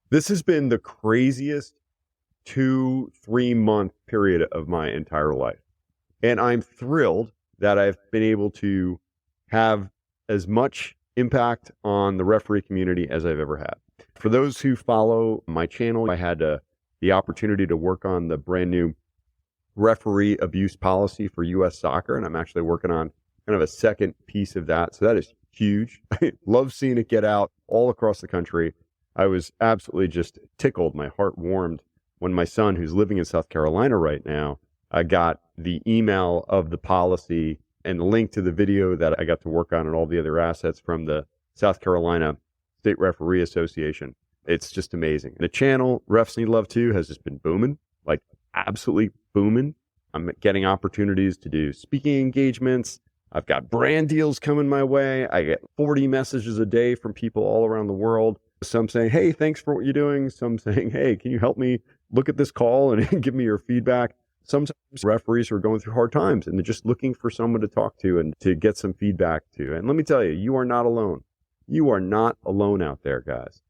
This has been the craziest 2-3 month period of my entire life. And I'm thrilled that I've been able to have as much impact on the referee community as I've ever had. For those who follow my channel, I had the opportunity to work on the brand new referee abuse policy for U.S. soccer, and I'm actually working on kind of a second piece of that. So that is huge. I love seeing it get out all across the country. I was absolutely just tickled. My heart warmed when my son, who's living in South Carolina right now, got the email of the policy and the link to the video that I got to work on and all the other assets from the South Carolina State Referee Association. It's just amazing. The channel, Refs Need Love Too, has just been booming, like absolutely booming. I'm getting opportunities to do speaking engagements. I've got brand deals coming my way. I get 40 messages a day from people all around the world. Some saying, hey, thanks for what you're doing. Some saying, hey, can you help me look at this call and give me your feedback? Sometimes referees are going through hard times and they're just looking for someone to talk to and to get some feedback to. And let me tell you, you are not alone. You are not alone out there, guys.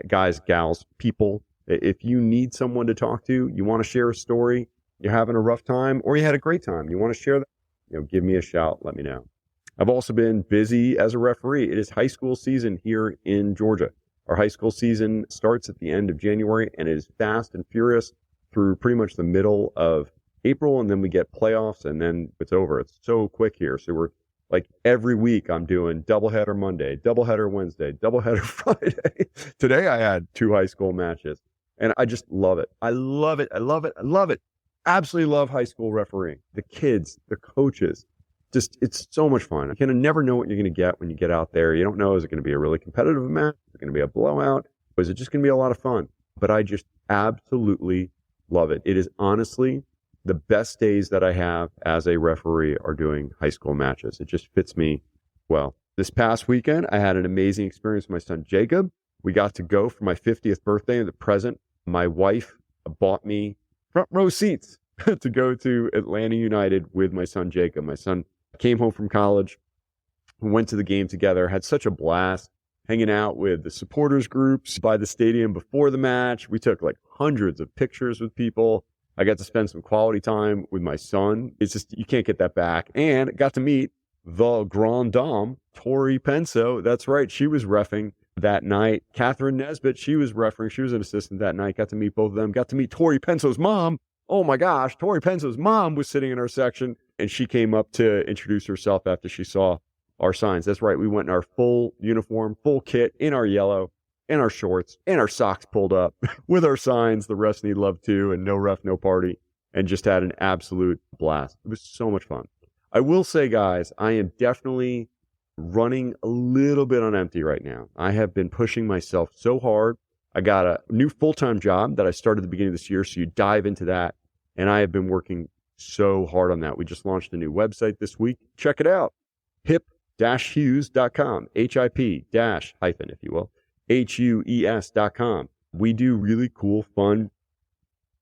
Guys, gals, people. If you need someone to talk to, you want to share a story, you're having a rough time, or you had a great time, you want to share that, give me a shout, let me know. I've also been busy as a referee. It is high school season here in Georgia. Our high school season starts at the end of January, and it is fast and furious through pretty much the middle of April, and then we get playoffs, and then it's over. It's so quick here. So we're like every week I'm doing doubleheader Monday, doubleheader Wednesday, doubleheader Friday. Today I had 2 high school matches, and I just love it. I love it. I love it. I love it. Absolutely love high school refereeing. The kids, the coaches, just it's so much fun. You kind of never know what you're going to get when you get out there. You don't know, is it going to be a really competitive match? Is it going to be a blowout? Or is it just going to be a lot of fun? But I just absolutely love it. It is honestly the best days that I have as a referee are doing high school matches. It just fits me well. This past weekend, I had an amazing experience with my son, Jacob. We got to go for my 50th birthday in the present. My wife bought me front row seats to go to Atlanta United with my son, Jacob. My son came home from college, went to the game together, had such a blast hanging out with the supporters groups by the stadium before the match. We took like hundreds of pictures with people. I got to spend some quality time with my son. It's just, you can't get that back. And got to meet the Grand Dame, Tori Penso. That's right. She was reffing that night. Catherine Nesbitt, she was refereeing. She was an assistant that night. Got to meet both of them. Got to meet Tori Penso's mom. Oh my gosh. Tori Penso's mom was sitting in our section, and she came up to introduce herself after she saw our signs. That's right. We went in our full uniform, full kit, in our yellow, in our shorts, and our socks pulled up with our signs, the refs need love too, and no ref, no party, and just had an absolute blast. It was so much fun. I will say, guys, I am definitely running a little bit on empty right now. I have been pushing myself so hard. I got a new full-time job that I started at the beginning of this year, so you dive into that, and I have been working so hard on that. We just launched a new website this week. Check it out. hip-hughes.com, HIP-hyphen, if you will. HUES.com. We do really cool, fun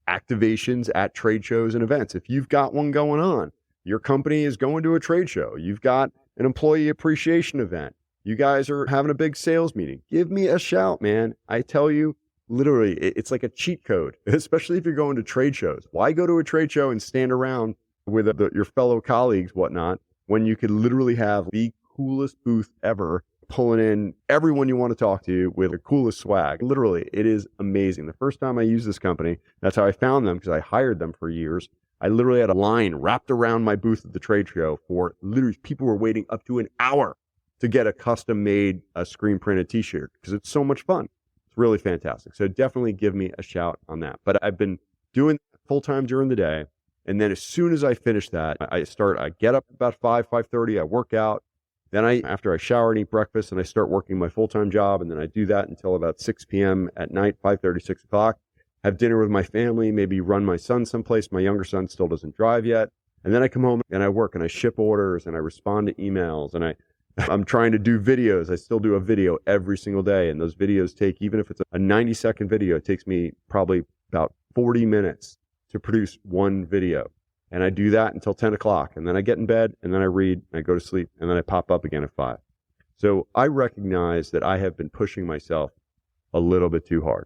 activations at trade shows and events. If you've got one going on, your company is going to a trade show, you've got an employee appreciation event, you guys are having a big sales meeting, give me a shout, man. I tell you, literally, it's like a cheat code, especially if you're going to trade shows. Why go to a trade show and stand around with your fellow colleagues, whatnot, when you could literally have the coolest booth ever, pulling in everyone you want to talk to with the coolest swag. Literally, it is amazing. The first time I used this company, that's how I found them, because I hired them for years. I literally had a line wrapped around my booth at the trade show for literally people were waiting up to an hour to get a custom made screen printed t-shirt, because it's so much fun. It's really fantastic. So definitely give me a shout on that. But I've been doing full time during the day. And then as soon as I finish that, I get up about 5:30, I work out. Then after I shower and eat breakfast, and I start working my full-time job, and then I do that until about 6 p.m. at night, 5:30, 6 o'clock, have dinner with my family, maybe run my son someplace. My younger son still doesn't drive yet. And then I come home and I work and I ship orders and I respond to emails, and I'm trying to do videos. I still do a video every single day. And those videos take, even if it's a 90-second video, it takes me probably about 40 minutes to produce one video. And I do that until 10 o'clock. And then I get in bed, and then I read, and I go to sleep, and then I pop up again at 5. So I recognize that I have been pushing myself a little bit too hard.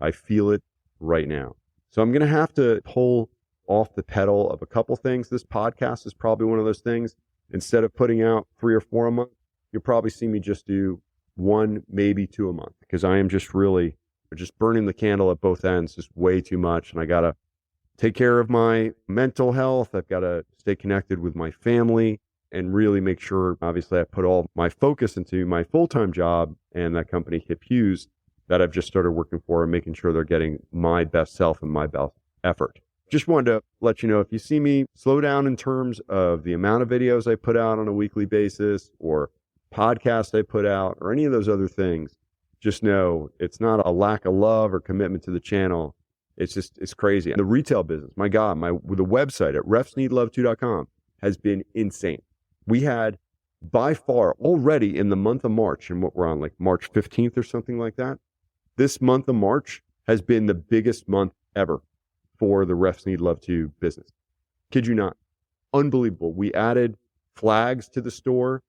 I feel it right now. So I'm going to have to pull off the pedal of a couple things. This podcast is probably one of those things. Instead of putting out 3 or 4 a month, you'll probably see me just do 1, maybe 2 a month, because I am just really just burning the candle at both ends, just way too much. And I got to take care of my mental health. I've got to stay connected with my family and really make sure, obviously, I put all my focus into my full-time job and that company, Hip Hughes, that I've just started working for, and making sure they're getting my best self and my best effort. Just wanted to let you know, if you see me slow down in terms of the amount of videos I put out on a weekly basis or podcasts I put out or any of those other things, just know it's not a lack of love or commitment to the channel. It's crazy. And the retail business, my God, the website at refsneedlove2.com has been insane. We had by far already in the month of March, and what we're on, like March 15th or something like that, this month of March has been the biggest month ever for the Refs Need Love 2 business. Kid you not. Unbelievable. We added flags to the store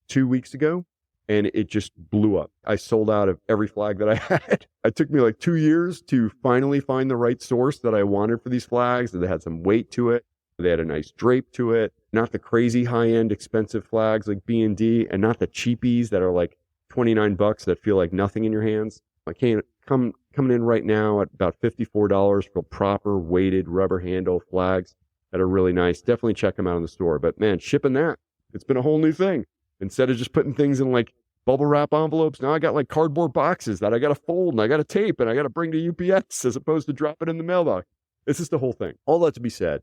2 weeks ago, and it just blew up. I sold out of every flag that I had. It took me like 2 years to finally find the right source that I wanted for these flags. They had some weight to it. They had a nice drape to it. Not the crazy high-end expensive flags like B&D, and not the cheapies that are like $29 that feel like nothing in your hands. I can't coming in right now at about $54 for proper weighted rubber handle flags that are really nice. Definitely check them out in the store. But man, shipping that, it's been a whole new thing. Instead of just putting things in like bubble wrap envelopes, now I got like cardboard boxes that I got to fold and I got to tape and I got to bring to UPS as opposed to drop it in the mailbox. It's just the whole thing. All that to be said,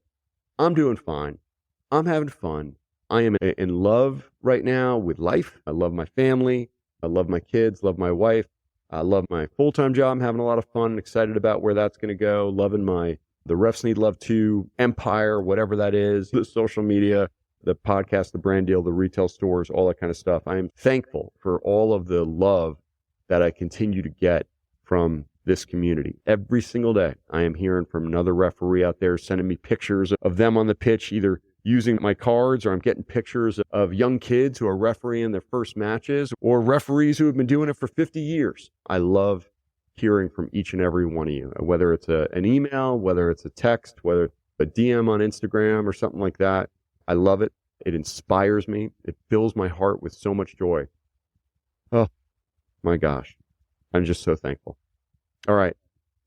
I'm doing fine. I'm having fun. I am in love right now with life. I love my family. I love my kids, love my wife. I love my full-time job. I'm having a lot of fun, excited about where that's going to go. Loving the Refs Need Love 2 empire, whatever that is, the social media, the podcast, the brand deal, the retail stores, all that kind of stuff. I am thankful for all of the love that I continue to get from this community. Every single day, I am hearing from another referee out there sending me pictures of them on the pitch, either using my cards, or I'm getting pictures of young kids who are refereeing their first matches, or referees who have been doing it for 50 years. I love hearing from each and every one of you, whether it's an email, whether it's a text, whether it's a DM on Instagram or something like that. I love it. It inspires me. It fills my heart with so much joy. Oh, my gosh. I'm just so thankful. All right.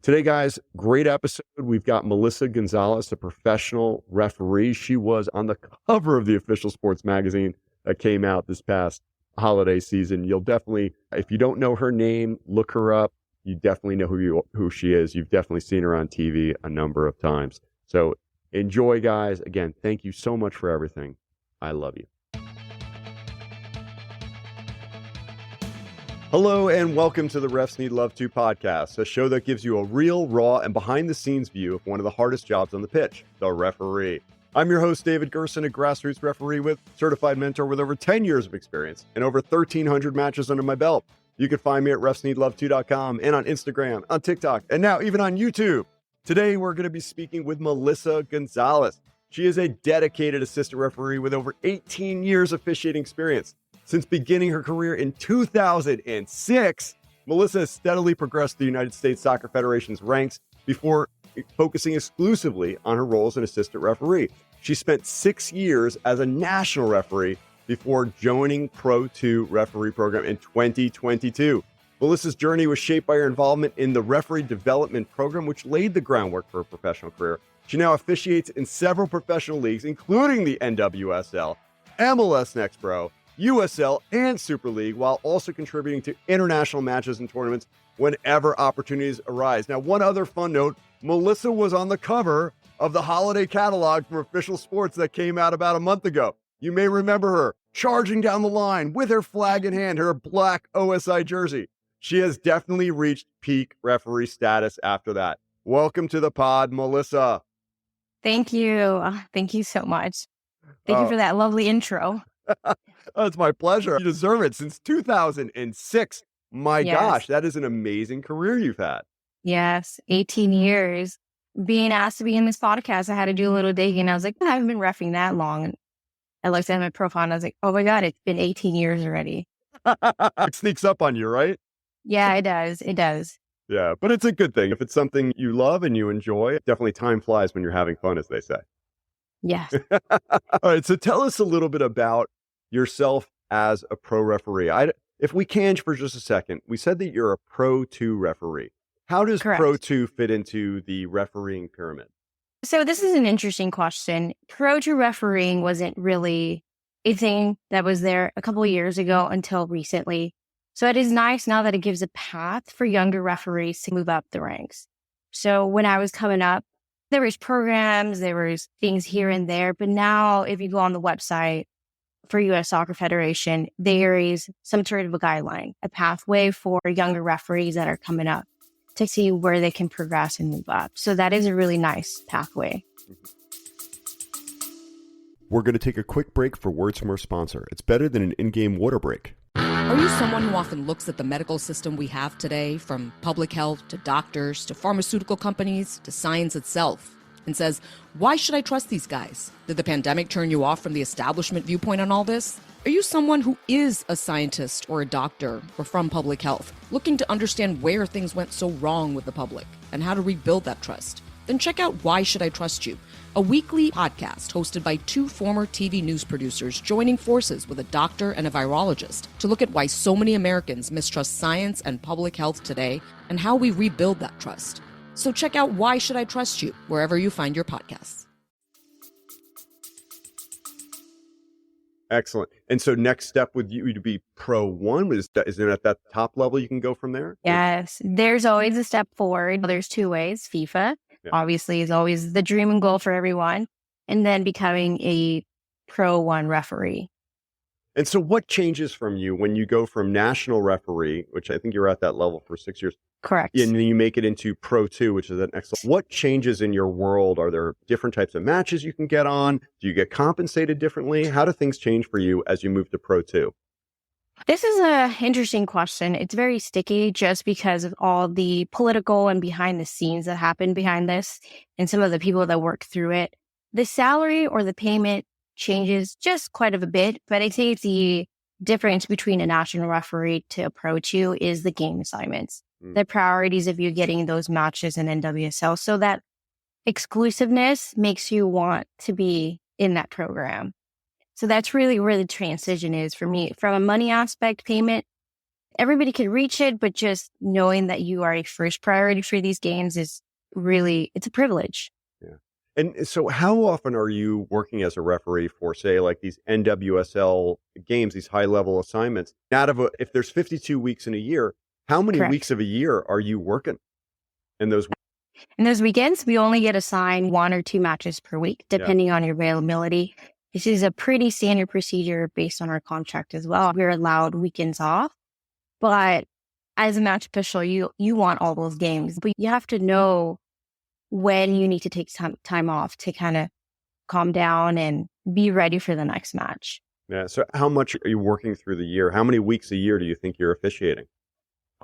Today, guys, great episode. We've got Melissa Gonzalez, a professional referee. She was on the cover of the Official Sports magazine that came out this past holiday season. You'll definitely, if you don't know her name, look her up. You definitely know who she is. You've definitely seen her on TV a number of times. So enjoy, guys. Again, thank you so much for everything. I love you. Hello and welcome to the Refs Need Love 2 podcast, a show that gives you a real, raw, and behind-the-scenes view of one of the hardest jobs on the pitch, the referee. I'm your host, David Gerson, a grassroots referee with certified mentor with over 10 years of experience and over 1,300 matches under my belt. You can find me at refsneedlove2.com and on Instagram, on TikTok, and now even on YouTube. Today, we're going to be speaking with Melissa Gonzalez. She is a dedicated assistant referee with over 18 years officiating experience. Since beginning her career in 2006, Melissa has steadily progressed the United States Soccer Federation's ranks before focusing exclusively on her role as an assistant referee. She spent 6 years as a national referee before joining Pro 2 referee program in 2022. Melissa's journey was shaped by her involvement in the referee development program, which laid the groundwork for her professional career. She now officiates in several professional leagues, including the NWSL, MLS Next Pro, USL, and Super League, while also contributing to international matches and tournaments whenever opportunities arise. Now, one other fun note, Melissa was on the cover of the holiday catalog from Official Sports that came out about a month ago. You may remember her charging down the line with her flag in hand, her black OSI jersey. She has definitely reached peak referee status after that. Welcome to the pod, Melissa. Thank you. Thank you so much. Thank you for that lovely intro. Oh, it's my pleasure. You deserve it. Since 2006. My gosh, that is an amazing career you've had. Yes, 18 years. Being asked to be in this podcast, I had to do a little digging. I was like, I haven't been reffing that long. And I looked at my profile and I was like, oh my God, it's been 18 years already. It sneaks up on you, right? Yeah, it does. It does. Yeah, but it's a good thing. If it's something you love and you enjoy, definitely time flies when you're having fun, as they say. Yes. All right, so tell us a little bit about yourself as a pro referee. If we can for just a second, we said that you're a Pro 2 referee. How does Pro Correct. 2 fit into the refereeing pyramid? So this is an interesting question. Pro to refereeing wasn't really a thing that was there a couple of years ago until recently. So it is nice now that it gives a path for younger referees to move up the ranks. So when I was coming up, there was programs, there was things here and there. But now if you go on the website for U.S. Soccer Federation, there is some sort of a guideline, a pathway for younger referees that are coming up to see where they can progress and move up. So that is a really nice pathway. We're going to take a quick break for words from our sponsor. It's better than an in-game water break. Are you someone who often looks at the medical system we have today, from public health to doctors to pharmaceutical companies to science itself, and says, why should I trust these guys? Did the pandemic turn you off from the establishment viewpoint on all this? Are you someone who is a scientist or a doctor or from public health, looking to understand where things went so wrong with the public and how to rebuild that trust? Then check out Why Should I Trust You, a weekly podcast hosted by two former TV news producers joining forces with a doctor and a virologist to look at why so many Americans mistrust science and public health today and how we rebuild that trust. So check out Why Should I Trust You wherever you find your podcasts. Excellent. And so next step would you to be Pro 1? Is it at that top level you can go from there? Yes, there's always a step forward. There's two ways. FIFA, obviously, is always the dream and goal for everyone. And then becoming a Pro 1 referee. And so what changes from you when you go from national referee, which I think you're at that level for 6 years, Correct. and then you make it into Pro 2, which is an excellent. What changes in your world? Are there different types of matches you can get on? Do you get compensated differently? How do things change for you as you move to Pro 2? This is an interesting question. It's very sticky just because of all the political and behind the scenes that happen behind this and some of the people that work through it. The salary or the payment changes just quite a bit, but I think the difference between a national referee to a Pro 2 is the game assignments, the priorities of you getting those matches in NWSL. So that exclusiveness makes you want to be in that program. So that's really where the transition is for me. From a money aspect, payment, everybody can reach it, but just knowing that you are a first priority for these games is really, it's a privilege. Yeah. And so how often are you working as a referee for, say, like these NWSL games, these high-level assignments? If there's 52 weeks in a year, how many Correct. weeks of a year are you working in those weeks? In those weekends, we only get assigned 1 or 2 matches per week, depending on your availability. This is a pretty standard procedure based on our contract as well. We're allowed weekends off, but as a match official, you want all those games, but you have to know when you need to take some time off to kind of calm down and be ready for the next match. Yeah. So how much are you working through the year? How many weeks a year do you think you're officiating?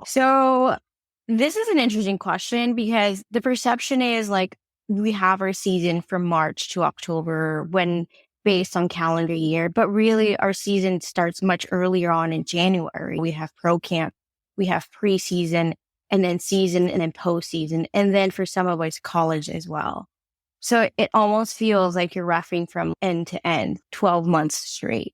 So this is an interesting question because the perception is like we have our season from March to October when based on calendar year, but really our season starts much earlier on in January. We have pro camp, we have preseason, and then season, and then postseason. And then for some of us, college as well. So it almost feels like you're reffing from end to end, 12 months straight.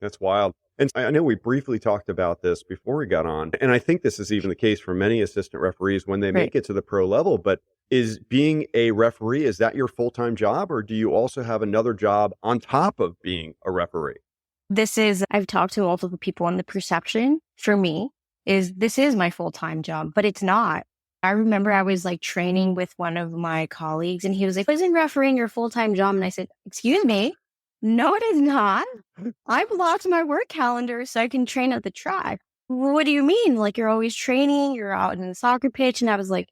That's wild. And I know we briefly talked about this before we got on, and I think this is even the case for many assistant referees when they make it to the pro level, but is being a referee, is that your full-time job, or do you also have another job on top of being a referee? I've talked to multiple people, and the perception for me is this is my full-time job, but it's not. I remember I was like training with one of my colleagues and he was like, isn't refereeing your full-time job? And I said, excuse me, no, it is not. I blocked my work calendar so I can train at the track. What do you mean? Like you're always training, you're out in the soccer pitch. And I was like,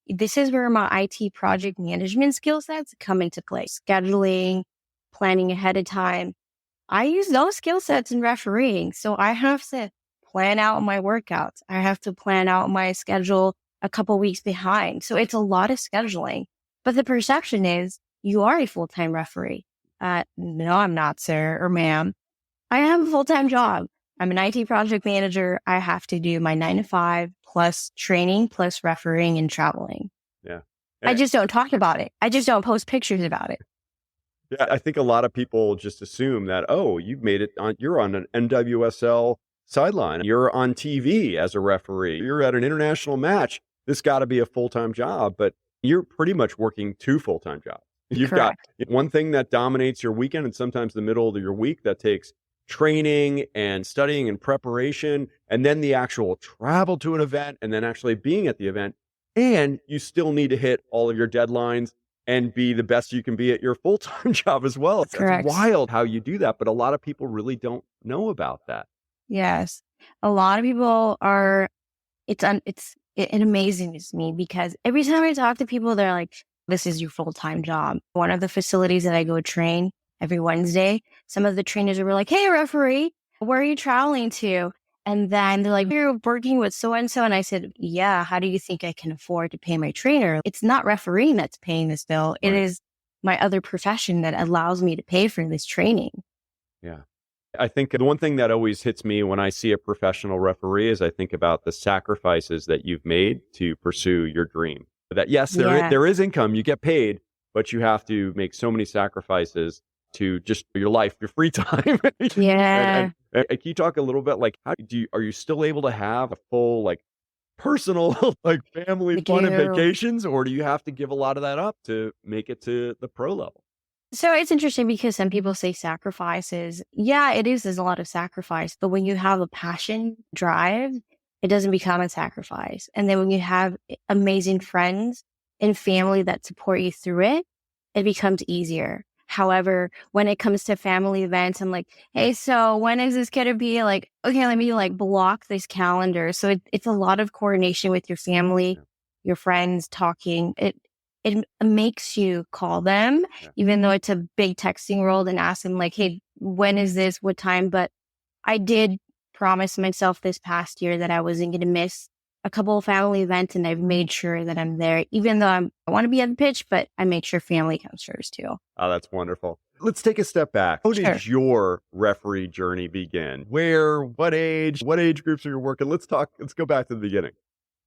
this is where my IT project management skill sets come into play. Scheduling, planning ahead of time. I use those skill sets in refereeing. So I have to plan out my workouts. I have to plan out my schedule a couple weeks behind. So it's a lot of scheduling. But the perception is you are a full-time referee. No, I'm not, sir or ma'am. I have a full-time job. I'm an IT project manager. I have to do my 9 to 5 plus training, plus refereeing and traveling. Yeah. I just don't talk about it. I just don't post pictures about it. Yeah, I think a lot of people just assume that, oh, you've made it on, you're on an NWSL sideline. You're on TV as a referee. You're at an international match. This got to be a full-time job, but you're pretty much working 2 full-time jobs. You've Correct. got one thing that dominates your weekend and sometimes the middle of your week that takes training and studying and preparation, and then the actual travel to an event and then actually being at the event. And you still need to hit all of your deadlines and be the best you can be at your full-time job as well. It's Correct. wild how you do that, but a lot of people really don't know about that. Yes. A lot of people are, it amazes me because every time I talk to people, they're like, this is your full-time job. One of the facilities that I go train every Wednesday, some of the trainers were like, hey, referee, where are you traveling to? And then they're like, you're working with so-and-so. And I said, yeah, how do you think I can afford to pay my trainer? It's not refereeing that's paying this bill. It is my other profession that allows me to pay for this training. Yeah. I think the one thing that always hits me when I see a professional referee is I think about the sacrifices that you've made to pursue your dream. That yes, there is income, you get paid, but you have to make so many sacrifices to just your life, your free time. Yeah. And can you talk a little bit like are you still able to have a full like personal like family fun and vacations, or do you have to give a lot of that up to make it to the pro level? So it's interesting because some people say sacrifices. Yeah, it is. There's a lot of sacrifice, but when you have a passion, drive, it doesn't become a sacrifice. And then when you have amazing friends and family that support you through it, it becomes easier. However, when it comes to family events, I'm like, hey, so when is this going to be? Like, okay, let me like block this calendar. So it's a lot of coordination with your family, your friends, talking. It makes you call them, even though it's a big texting world, and ask them like, hey, when is this? What time? But I did promise myself this past year that I wasn't going to miss a couple of family events, and I've made sure that I'm there, even though I want to be at the pitch, but I make sure family comes first too. Oh, that's wonderful. Let's take a step back. How did your referee journey begin? Where, what age groups are you working? Let's go back to the beginning.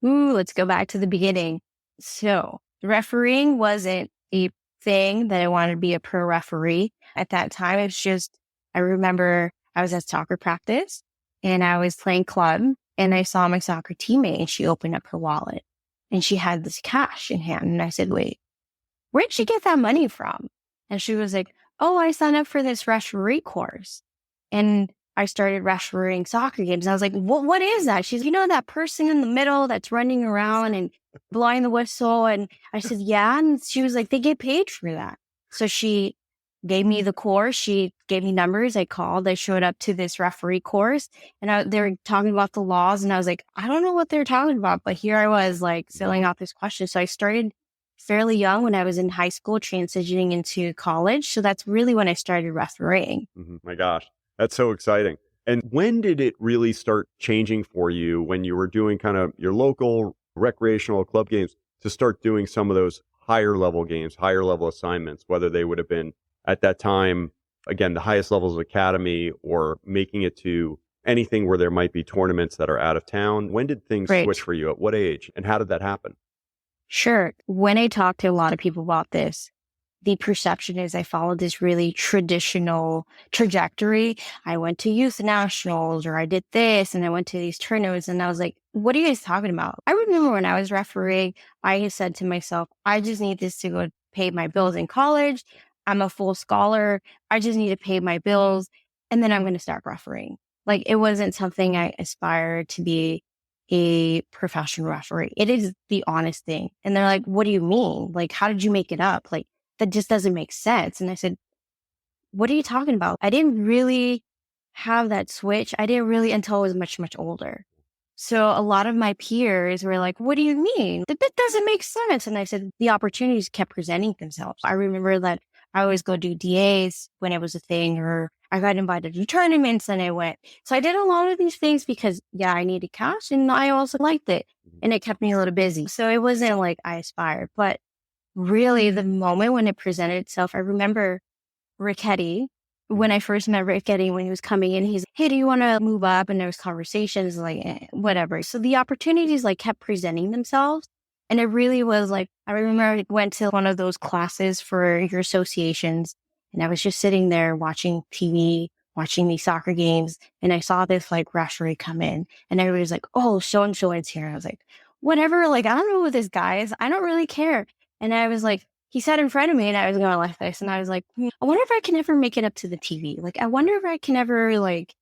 Let's go back to the beginning. So refereeing wasn't a thing that I wanted to be a pro referee at that time. It's just, I remember I was at soccer practice and I was playing club and I saw my soccer teammate and she opened up her wallet and she had this cash in hand. And I said, wait, where'd she get that money from? And she was like, oh, I signed up for this referee course. And I started refereeing soccer games. And I was like, what is that? She's, that person in the middle that's running around and blowing the whistle. And I said, yeah. And she was like, they get paid for that. So she gave me the course. She gave me numbers. I called. I showed up to this referee course and they were talking about the laws. And I was like, I don't know what they're talking about. But here I was like filling out this question. So I started fairly young when I was in high school, transitioning into college. So that's really when I started refereeing. My gosh, that's so exciting. And when did it really start changing for you when you were doing kind of your local recreational club games to start doing some of those higher level games, higher level assignments, whether they would have been at that time, again, the highest levels of academy or making it to anything where there might be tournaments that are out of town? When did things switch for you? At what age? And how did that happen? Sure. When I talk to a lot of people about this, the perception is I followed this really traditional trajectory. I went to youth nationals or I did this and I went to these tournaments and I was like, what are you guys talking about? I remember when I was refereeing, I said to myself, I just need this to go pay my bills in college. I'm a full scholar. I just need to pay my bills and then I'm going to start refereeing. Like it wasn't something I aspired to be a professional referee. It is the honest thing. And they're like, what do you mean? Like, how did you make it up? Like, that just doesn't make sense. And I said, what are you talking about? I didn't really have that switch. I didn't really until I was much, much older. So a lot of my peers were like, what do you mean? That doesn't make sense. And I said, the opportunities kept presenting themselves. I remember that I always go do DAs when it was a thing, or I got invited to tournaments and I went. So I did a lot of these things because, I needed cash and I also liked it. And it kept me a little busy. So it wasn't like I aspired. But really, the moment when it presented itself, I remember Rickety When I first met Rick Eddie, when he was coming in, he's, hey, do you want to move up? And there was conversations like, whatever. So the opportunities like kept presenting themselves. And it really was like, I remember I went to one of those classes for your associations, and I was just sitting there watching TV, watching these soccer games. And I saw this like referee come in, and everybody was like, oh, so-and-so is here. I was like, whatever. Like, I don't know who this guy is. I don't really care. And I was like, he sat in front of me and I was going like this. And I was like, I wonder if I can ever make it up to the TV. Like, I wonder if I can ever like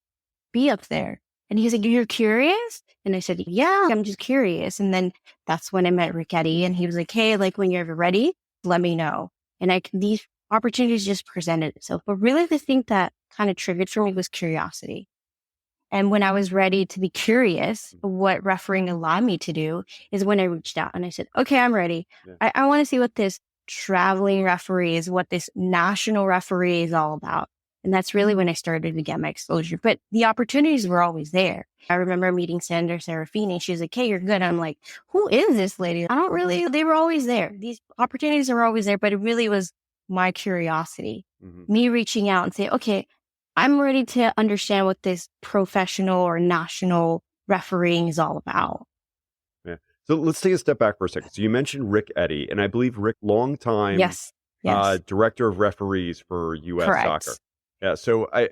be up there. And he's like, you're curious? And I said, yeah, I'm just curious. And then that's when I met Rick Eddie, and he was like, hey, like when you're ever ready, let me know. And these opportunities just presented itself. But really the thing that kind of triggered for me was curiosity. And when I was ready to be curious, what refereeing allowed me to do is when I reached out and I said, okay, I'm ready. Yeah. I want to see what this traveling referee is, what this national referee is all about. And that's really when I started to get my exposure. But the opportunities were always there. I remember meeting Sandra Serafini. She was like, hey, you're good. I'm like, who is this lady? They were always there. These opportunities were always there, but it really was my curiosity, me reaching out and say, okay, I'm ready to understand what this professional or national refereeing is all about. Yeah. So let's take a step back for a second. So you mentioned Rick Eddie, and I believe Rick, long time director of referees for U.S. Correct. Soccer. Yeah. So I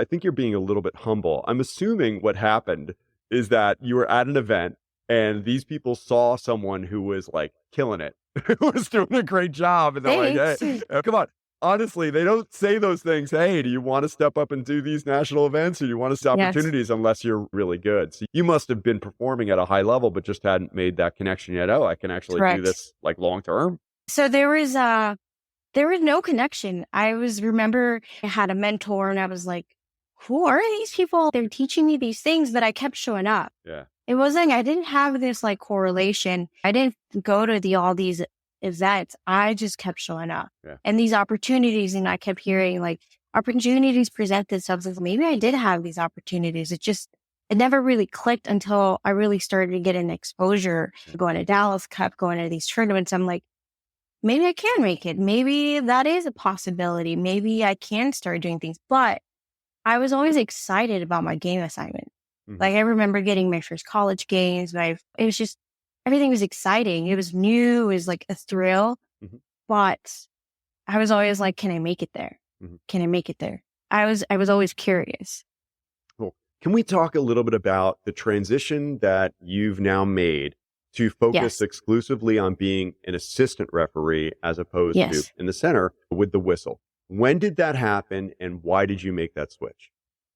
think you're being a little bit humble. I'm assuming what happened is that you were at an event and these people saw someone who was like killing it, who was doing a great job. And they're like, hey, come on. Honestly, they don't say those things. Hey, do you want to step up and do these national events, or do you want to see opportunities unless you're really good? So you must have been performing at a high level, but just hadn't made that connection yet. Oh, I can actually do this like long term. So there was no connection. Remember I had a mentor and I was like, who are these people? They're teaching me these things, but I kept showing up. Yeah. It wasn't, I didn't have this like correlation. I didn't go to all these events. I just kept showing up. Yeah. And these opportunities, and I kept hearing like opportunities present themselves. Like, maybe I did have these opportunities. It never really clicked until I really started to get an exposure, going to Dallas Cup, going to these tournaments. I'm like, maybe I can make it. Maybe that is a possibility. Maybe I can start doing things. But I was always excited about my game assignment. Like, I remember getting my first college games. It was just, everything was exciting. It was new. It was like a thrill. But I was always like, can I make it there? Can I make it there? I was always curious. Cool. Can we talk a little bit about the transition that you've now made to focus exclusively on being an assistant referee as opposed to in the center with the whistle? When did that happen, and why did you make that switch?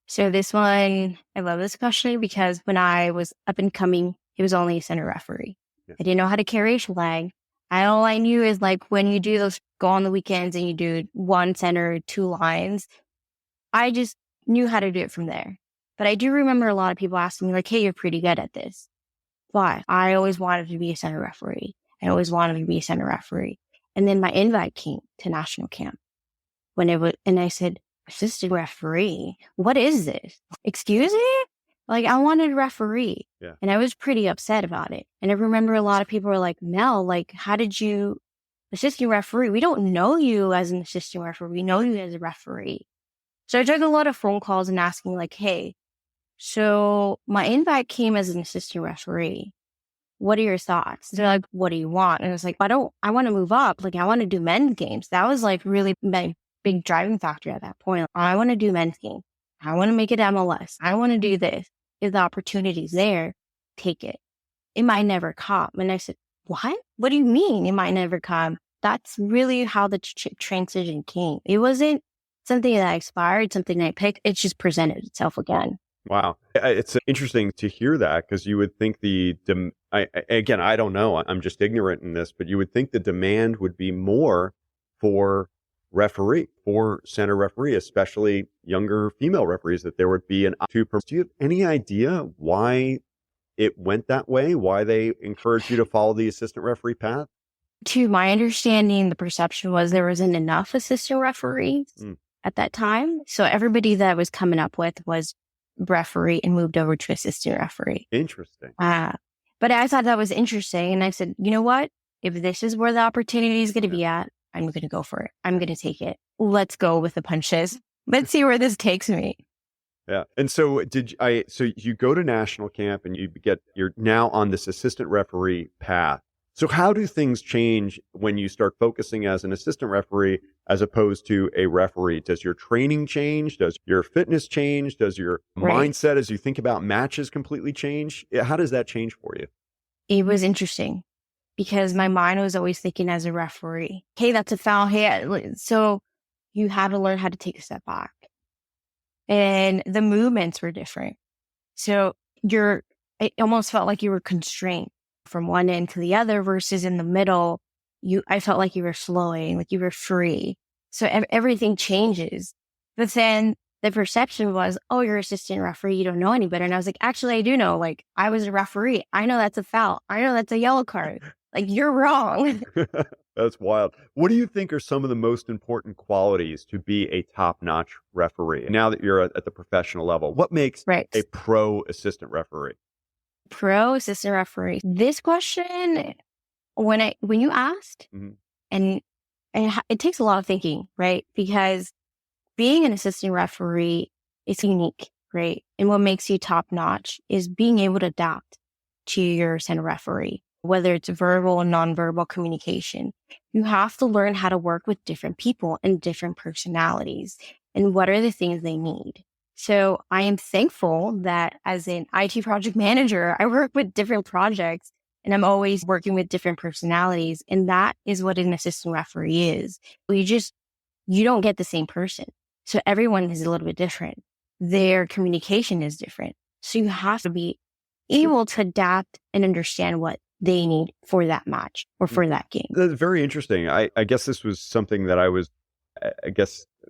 So this one, I love this question because when I was up and coming, it was only a center referee. I didn't know how to carry a flag. All I knew is like when you do those, go on the weekends and you do one center, two lines, I just knew how to do it from there. But I do remember a lot of people asking me like, hey, you're pretty good at this. But I always wanted to be a center referee. And then my invite came to national camp and I said, assistant referee, what is this? Excuse me? Like, I wanted a referee. Yeah. And I was pretty upset about it. And I remember a lot of people were like, Mel, like, how did you assistant referee? We don't know you as an assistant referee. We know you as a referee. So I took a lot of phone calls and asking like, hey, so my invite came as an assistant referee. What are your thoughts? They're like, what do you want? And I was like, I want to move up. Like, I want to do men's games. That was like really my big driving factor at that point. I want to do men's games. I want to make it MLS. I want to do this. If the opportunity's there, take it. It might never come. And I said, what? What do you mean it might never come? That's really how the transition came. It wasn't something that expired, something that I picked. It just presented itself again. Wow. It's interesting to hear that, because you would think again, I don't know, I'm just ignorant in this, but you would think the demand would be more for center referee, especially younger female referees, that there would be an two per. Do you have any idea why it went that way? Why they encouraged you to follow the assistant referee path? To my understanding, the perception was there wasn't enough assistant referees at that time. So everybody that I was coming up with was referee and moved over to assistant referee. Interesting. But I thought that was interesting. And I said, you know what? If this is where the opportunity is going to be at, I'm going to go for it. I'm going to take it. Let's go with the punches. let's see where this takes me. Yeah. And so so you go to national camp and you're now on this assistant referee path. So how do things change when you start focusing as an assistant referee as opposed to a referee? Does your training change? Does your fitness change? Does your mindset as you think about matches completely change? How does that change for you? It was interesting because my mind was always thinking as a referee, hey, that's a foul. Hey, so you had to learn how to take a step back. And the movements were different. So it almost felt like you were constrained from one end to the other versus in the middle, I felt like you were flowing, like you were free. So everything changes. But then the perception was, oh, you're assistant referee. You don't know any better. And I was like, actually, I do know. Like, I was a referee. I know that's a foul. I know that's a yellow card. Like, you're wrong. That's wild. What do you think are some of the most important qualities to be a top-notch referee? Now that you're at the professional level, what makes a pro assistant referee? Pro assistant referee. This question, when you asked, and it takes a lot of thinking, right? Because being an assistant referee is unique, right? And what makes you top-notch is being able to adapt to your center referee, whether it's verbal and nonverbal communication. You have to learn how to work with different people and different personalities and what are the things they need. So I am thankful that as an IT project manager, I work with different projects and I'm always working with different personalities. And that is what an assistant referee is. You don't get the same person. So everyone is a little bit different. Their communication is different. So you have to be able to adapt and understand what they need for that match or for that game. That's very interesting. I guess this was something that I was,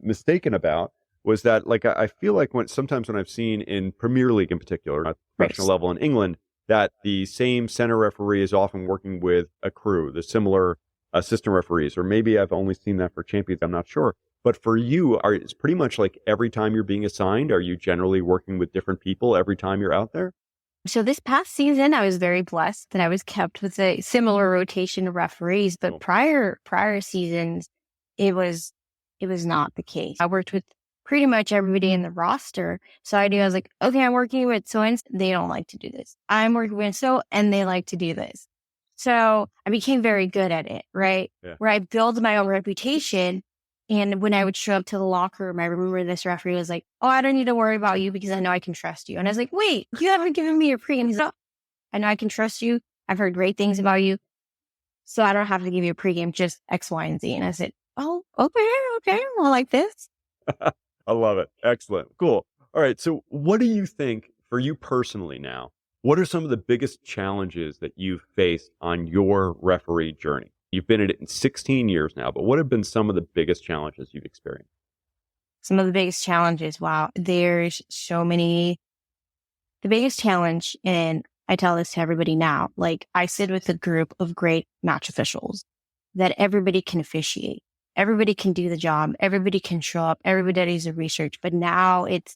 mistaken about, was that I feel like sometimes when I've seen in Premier League in particular, at the professional level in England, that the same center referee is often working with a crew, the similar assistant referees, or maybe I've only seen that for champions. I'm not sure. But for you, it's pretty much like every time you're being assigned, are you generally working with different people every time you're out there? So this past season, I was very blessed that I was kept with a similar rotation of referees. But prior seasons, it was not the case. I worked with pretty much everybody in the roster. So I was like, okay, I'm working with so-and-so. They don't like to do this. I'm working with and they like to do this. So I became very good at it, right? Yeah. Where I built my own reputation. And when I would show up to the locker room, I remember this referee was like, oh, I don't need to worry about you because I know I can trust you. And I was like, wait, you haven't given me a pregame. He's like, oh, I know I can trust you. I've heard great things about you. So I don't have to give you a pregame, just X, Y, and Z. And I said, oh, okay. Well, like this. I love it. Excellent. Cool. All right. So what do you think for you personally now? What are some of the biggest challenges that you've faced on your referee journey? You've been at it in 16 years now, but what have been some of the biggest challenges you've experienced? Some of the biggest challenges. Wow. There's so many. The biggest challenge, and I tell this to everybody now, like I sit with a group of great match officials that everybody can officiate. Everybody can do the job. Everybody can show up. Everybody does the research. But now it's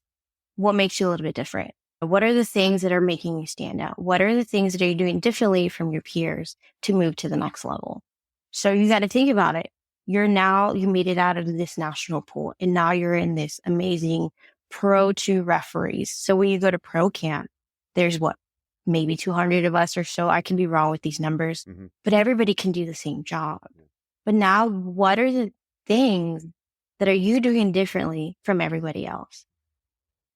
what makes you a little bit different. What are the things that are making you stand out? What are the things that are you doing differently from your peers to move to the next level? So you got to think about it. You made it out of this national pool and now you're in this amazing Pro 2 referees. So when you go to pro camp, there's maybe 200 of us or so. I can be wrong with these numbers, but everybody can do the same job. But now what are the things that are you doing differently from everybody else?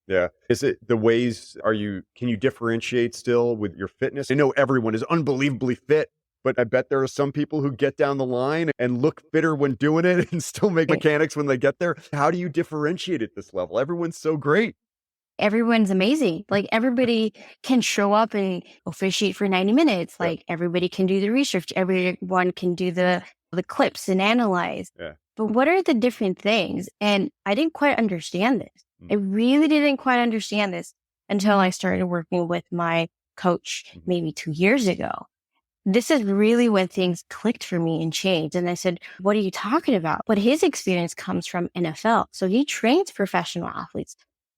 Yeah. Is it the ways can you differentiate still with your fitness? I know everyone is unbelievably fit, but I bet there are some people who get down the line and look fitter when doing it and still make mechanics when they get there. How do you differentiate at this level? Everyone's so great. Everyone's amazing. Like everybody can show up and officiate for 90 minutes. Like everybody can do the research. Everyone can do the clips and analyze. Yeah. But what are the different things? And I didn't quite understand this. I really didn't quite understand this until I started working with my coach maybe 2 years ago. This is really when things clicked for me and changed. And I said, what are you talking about? But his experience comes from NFL. So he trains professional athletes.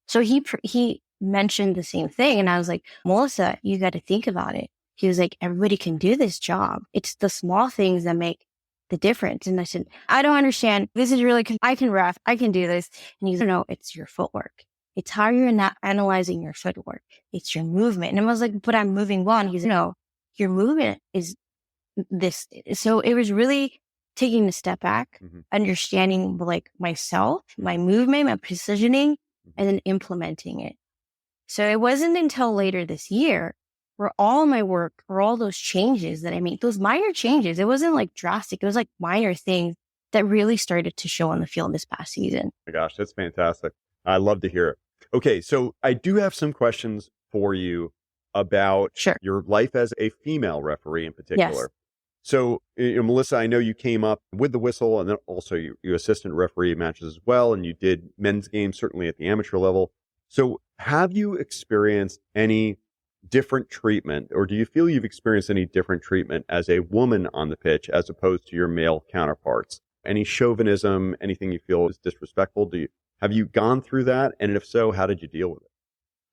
So he mentioned the same thing. And I was like, Melissa, you got to think about it. He was like, everybody can do this job. It's the small things that make the difference. And I said, I don't understand. This is really, I can ref, I can do this. And he's like, no, it's your footwork. It's how you're not analyzing your footwork. It's your movement. And I was like, but I'm moving well. And he's like, no, your movement is this. So it was really taking a step back, understanding like myself, my movement, my positioning, and then implementing it. So it wasn't until later this year where all my work or all those changes that I made, those minor changes, it wasn't like drastic. It was like minor things that really started to show on the field this past season. Oh my gosh, that's fantastic. I love to hear it. Okay, so I do have some questions for you about your life as a female referee in particular. Yes. So, Melissa, I know you came up with the whistle, and then also you assistant referee matches as well, and you did men's games, certainly at the amateur level. So have you experienced any different treatment, or do you feel you've experienced any different treatment as a woman on the pitch as opposed to your male counterparts? Any chauvinism, anything you feel is disrespectful? Have you gone through that? And if so, how did you deal with it?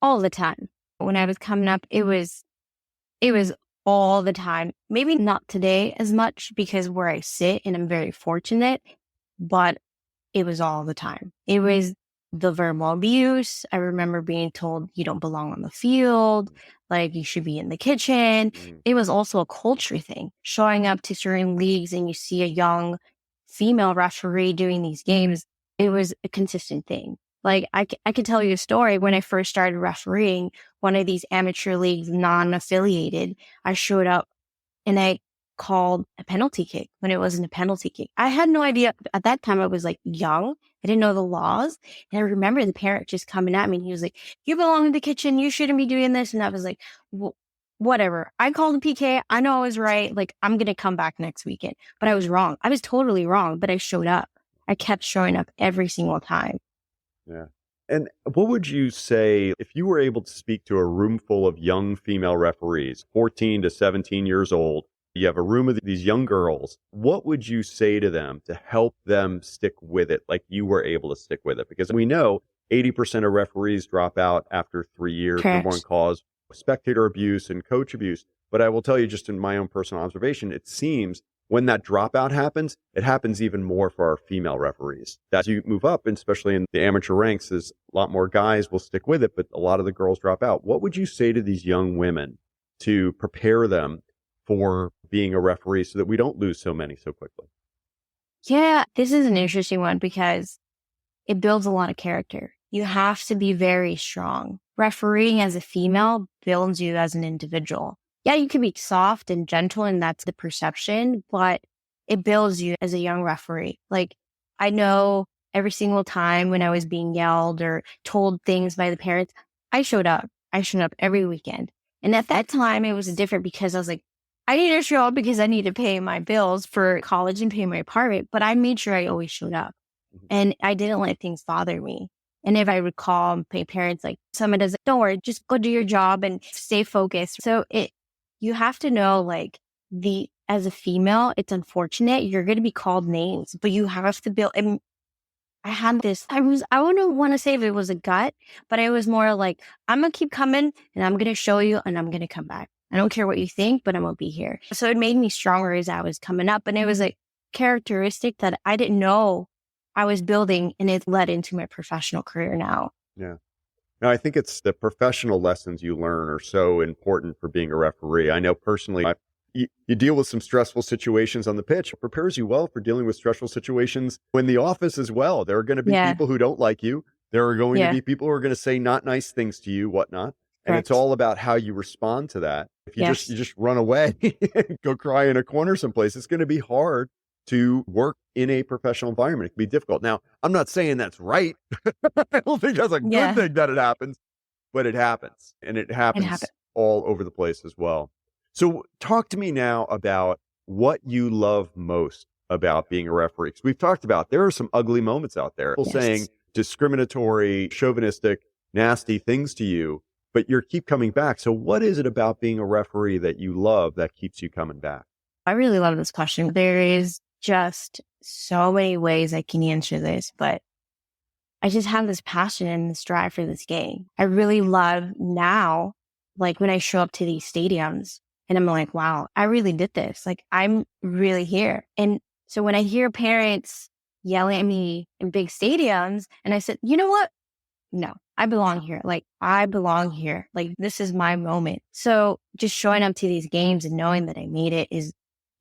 All the time. When I was coming up, it was all the time. Maybe not today as much because where I sit and I'm very fortunate, but it was all the time. It was the verbal abuse. I remember being told you don't belong on the field, like you should be in the kitchen. It was also a culture thing. Showing up to certain leagues and you see a young female referee doing these games, it was a consistent thing. Like I could tell you a story. When I first started refereeing one of these amateur leagues, non-affiliated, I showed up and I called a penalty kick when it wasn't a penalty kick. I had no idea. At that time, I was like young. I didn't know the laws. And I remember the parent just coming at me and he was like, you belong in the kitchen. You shouldn't be doing this. And I was like, well, whatever. I called a PK. I know I was right. Like, I'm going to come back next weekend. But I was wrong. I was totally wrong, but I showed up. I kept showing up every single time. Yeah. And what would you say if you were able to speak to a room full of young female referees, 14 to 17 years old? You have a room of these young girls. What would you say to them to help them stick with it like you were able to stick with it? Because we know 80% of referees drop out after 3 years. Correct. Number one cause, spectator abuse and coach abuse. But I will tell you, just in my own personal observation, it seems when that dropout happens, it happens even more for our female referees. As you move up, and especially in the amateur ranks, there's a lot more guys will stick with it, but a lot of the girls drop out. What would you say to these young women to prepare them for being a referee so that we don't lose so many so quickly? Yeah, this is an interesting one because it builds a lot of character. You have to be very strong. Refereeing as a female builds you as an individual. Yeah, you can be soft and gentle, and that's the perception, but it builds you as a young referee. Like, I know every single time when I was being yelled or told things by the parents, I showed up. I showed up every weekend. And at that time, it was different because I was like, I need to show up because I need to pay my bills for college and pay my apartment, but I made sure I always showed up. And I didn't let things bother me. And if I recall, my parents, like, someone does, don't worry, just go do your job and stay focused. So you have to know, like, as a female, it's unfortunate. You're going to be called names, but you have to build. And I had this, I wouldn't want to say if it was a gut, but it was more like, I'm going to keep coming and I'm going to show you and I'm going to come back. I don't care what you think, but I'm going to be here. So it made me stronger as I was coming up. And it was a characteristic that I didn't know I was building, and it led into my professional career now. Yeah. No, I think it's the professional lessons you learn are so important for being a referee. I know personally, you deal with some stressful situations on the pitch. It prepares you well for dealing with stressful situations in the office as well. There are going to be people who don't like you. There are going to be people who are going to say not nice things to you, whatnot. And it's all about how you respond to that. If you just run away, go cry in a corner someplace, it's going to be hard to work in a professional environment. It can be difficult. Now, I'm not saying that's right. I don't think that's a good thing that it happens, but it happens. And it happens all over the place as well. So talk to me now about what you love most about being a referee. Because we've talked about there are some ugly moments out there. People saying discriminatory, chauvinistic, nasty things to you, but you keep coming back. So what is it about being a referee that you love that keeps you coming back? I really love this question. There is just so many ways I can answer this, but I just have this passion and this drive for this game. I really love now, like when I show up to these stadiums and I'm like, wow, I really did this. Like, I'm really here. And So when I hear parents yelling at me in big stadiums, and I said, you know what? No, I belong here. Like, I belong here. Like, this is my moment. So just showing up to these games and knowing that I made it is,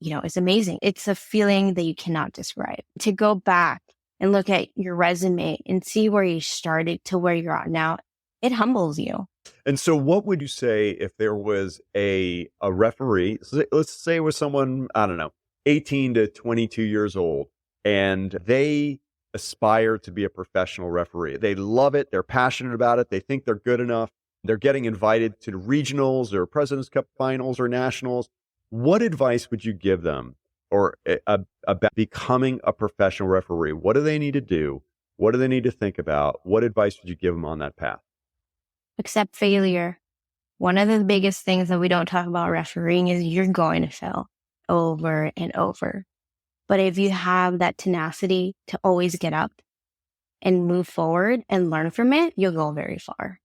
it's amazing. It's a feeling that you cannot describe. To go back and look at your resume and see where you started to where you're at now, it humbles you. And so what would you say if there was a referee, let's say it was someone, I don't know, 18 to 22 years old, and they aspire to be a professional referee. They love it. They're passionate about it. They think they're good enough. They're getting invited to the regionals or President's Cup finals or nationals. What advice would you give them about becoming a professional referee? What do they need to do? What do they need to think about? What advice would you give them on that path? Accept failure. One of the biggest things that we don't talk about refereeing is you're going to fail over and over. But if you have that tenacity to always get up and move forward and learn from it, you'll go very far.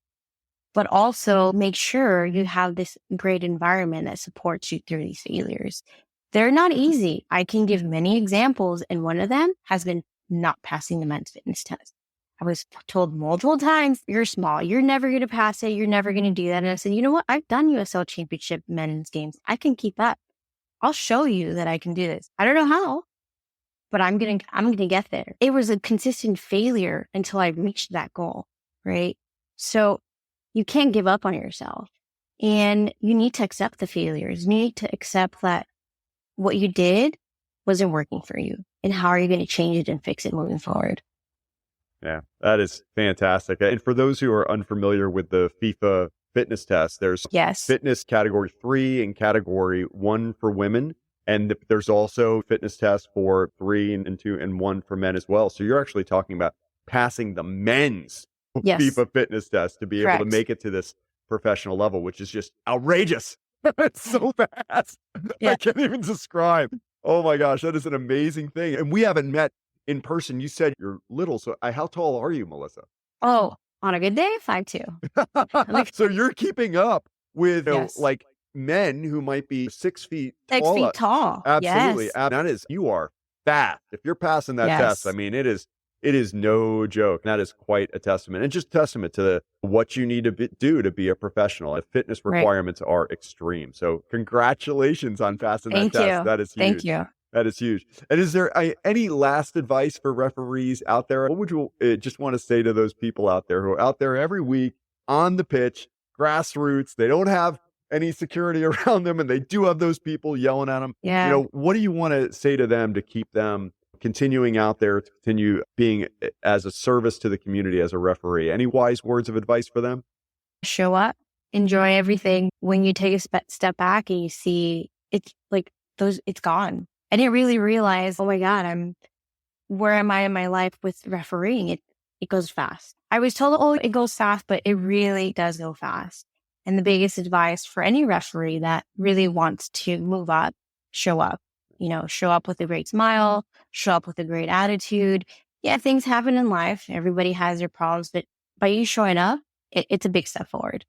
But also make sure you have this great environment that supports you through these failures. They're not easy. I can give many examples, and one of them has been not passing the men's fitness test. I was told multiple times, you're small, you're never going to pass it, you're never going to do that. And I said, you know what? I've done USL Championship men's games. I can keep up. I'll show you that I can do this. I don't know how, but I'm going to get there. It was a consistent failure until I reached that goal, right? So you can't give up on yourself, and you need to accept the failures. You need to accept that what you did wasn't working for you, and how are you going to change it and fix it moving forward? Yeah, that is fantastic. And for those who are unfamiliar with the FIFA fitness test, there's fitness category 3 and category 1 for women. And there's also fitness tests for 3 and 2 and 1 for men as well. So you're actually talking about passing the men's FIFA fitness test to be able to make it to this professional level, which is just outrageous. It's so fast. I can't even describe. Oh my gosh, that is an amazing thing. And we haven't met in person. You said you're little. So how tall are you, Melissa? Oh, on a good day, 5'2". So you're keeping up with like men who might be 6 feet tall. 6 feet tall. Absolutely. Yes. That is, you are fast. If you're passing that test, I mean, it is no joke. That is quite a testament, and just testament to what you need to do to be a professional. The fitness requirements are extreme. So congratulations on passing that test. That is huge. Thank you. That is huge. And is there any last advice for referees out there? What would you just want to say to those people out there who are out there every week on the pitch, grassroots? They don't have any security around them, and they do have those people yelling at them. Yeah. What do you want to say to them to keep them continuing out there, to continue being as a service to the community as a referee? Any wise words of advice for them? Show up, enjoy everything. When you take a step back and you see it's like it's gone. I didn't really realize, oh my God, where am I in my life with refereeing? It goes fast. I was told, oh, it goes fast, but it really does go fast. And the biggest advice for any referee that really wants to move up, show up. Show up with a great smile, show up with a great attitude. Yeah, things happen in life. Everybody has their problems, but by you showing up, it's a big step forward.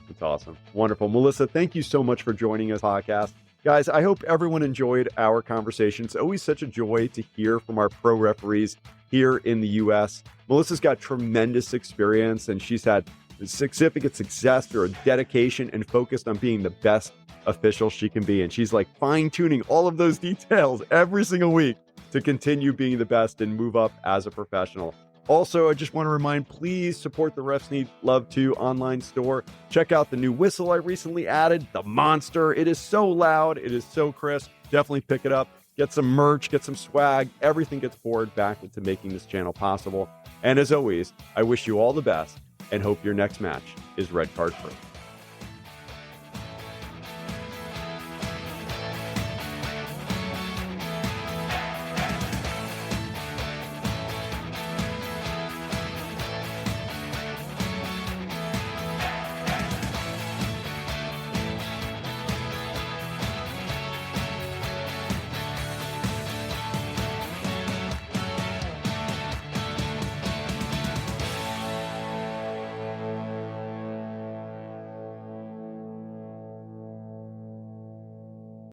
That's awesome. Wonderful. Melissa, thank you so much for joining us on the podcast. Guys, I hope everyone enjoyed our conversation. It's always such a joy to hear from our pro referees here in the U.S. Melissa's got tremendous experience, and she's had significant success through her dedication and focused on being the best official she can be. And she's like fine-tuning all of those details every single week to continue being the best and move up as a professional. Also, I just want to remind, please support the Refs Need Love 2 online store. Check out the new whistle I recently added, the Monster. It is so loud. It is so crisp. Definitely pick it up. Get some merch, get some swag. Everything gets poured back into making this channel possible. And as always, I wish you all the best and hope your next match is red card free.